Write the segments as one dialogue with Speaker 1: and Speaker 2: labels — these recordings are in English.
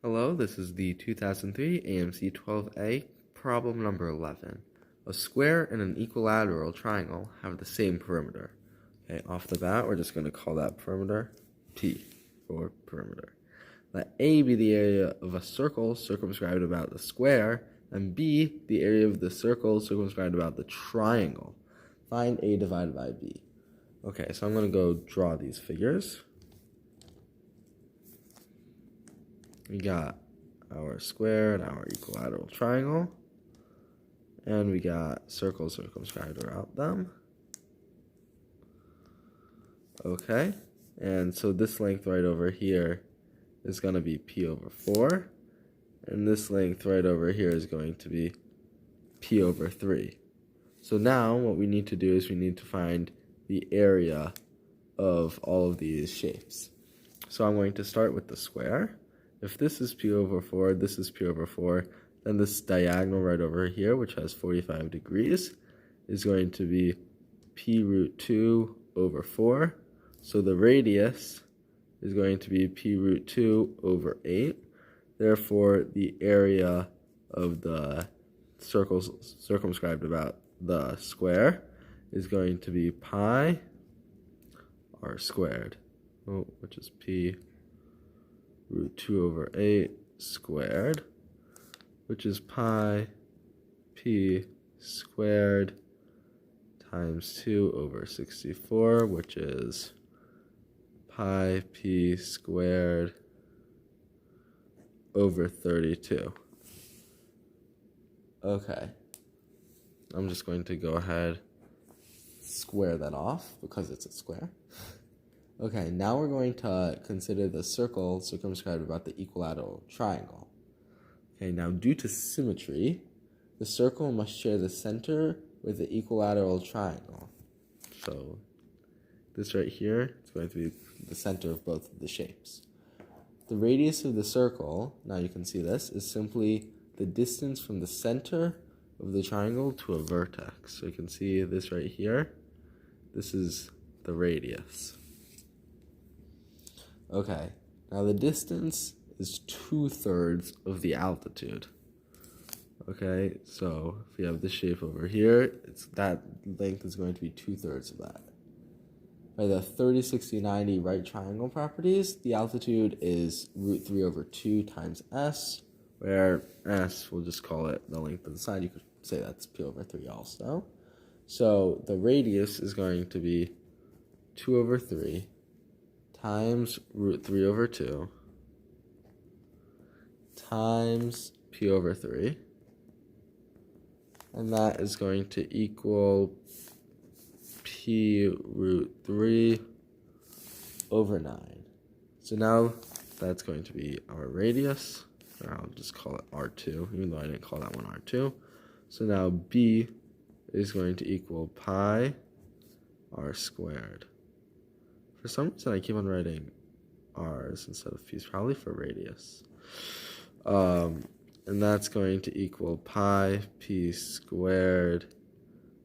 Speaker 1: Hello, this is the 2003 AMC 12A, problem number 11. A square and an equilateral triangle have the same perimeter. Okay, off the bat, we're just going to call that perimeter P for perimeter. Let A be the area of a circle circumscribed about the square, and B the area of the circle circumscribed about the triangle. Find A divided by B. Okay, so I'm going to go draw these figures. We got our square and our equilateral triangle, and we got circles circumscribed around them. Okay, and so this length right over here is going to be P over 4, and this length right over here is going to be P over 3. So now what we need to do is we need to find the area of all of these shapes. So I'm going to start with the square. If this is P over 4, this is P over 4, then this diagonal right over here, which has 45 degrees, is going to be P root 2 over 4. So the radius is going to be P root 2 over 8. Therefore, the area of the circles circumscribed about the square is going to be pi r squared, which is P root 2 over 8 squared, which is pi p squared times 2 over 64, which is pi p squared over 32. Okay, I'm just going to go ahead square that off because it's a square. Okay, now we're going to consider the circle circumscribed about the equilateral triangle. Okay, now due to symmetry, the circle must share the center with the equilateral triangle. So this right here is going to be the center of both of the shapes. The radius of the circle, now you can see this, is simply the distance from the center of the triangle to a vertex. So you can see this right here. This is the radius. Okay, now the distance is 2/3 of the altitude. Okay, so if we have this shape over here, that length is going to be 2/3 of that. By the 30, 60, 90 right triangle properties, the altitude is root 3 over 2 times s, where s, we'll just call it the length of the side. You could say that's P over 3 also. So the radius is going to be 2 over 3 times root 3 over 2 times P over 3, and that is going to equal P root 3 over 9. So now that's going to be our radius, or I'll just call it R2, even though I didn't call that one R2. So now B is going to equal pi r squared. For some reason, I keep on writing r's instead of p's, probably for radius. And that's going to equal pi p squared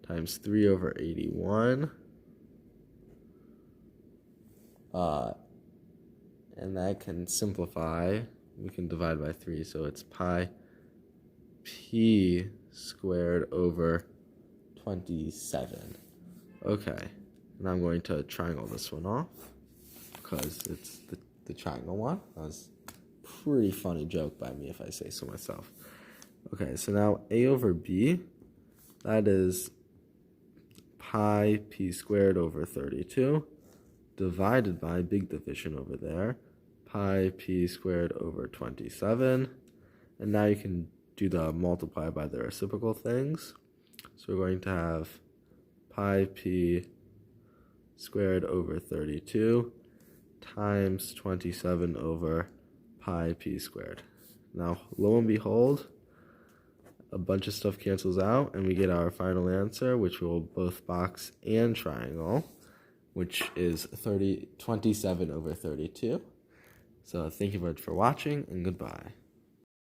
Speaker 1: times 3 over 81. And that can simplify. We can divide by 3, so it's pi p squared over 27. Okay. And I'm going to triangle this one off because it's the triangle one. That was a pretty funny joke by me if I say so myself. Okay, so now A over B, that is pi p squared over 32 divided by, big division over there, pi p squared over 27. And now you can do the multiply by the reciprocal things. So we're going to have pi p squared over 32 times 27 over pi p squared. Now, lo and behold, a bunch of stuff cancels out, and we get our final answer, which will both box and triangle, which is 27 over 32. So thank you very much for watching, and goodbye.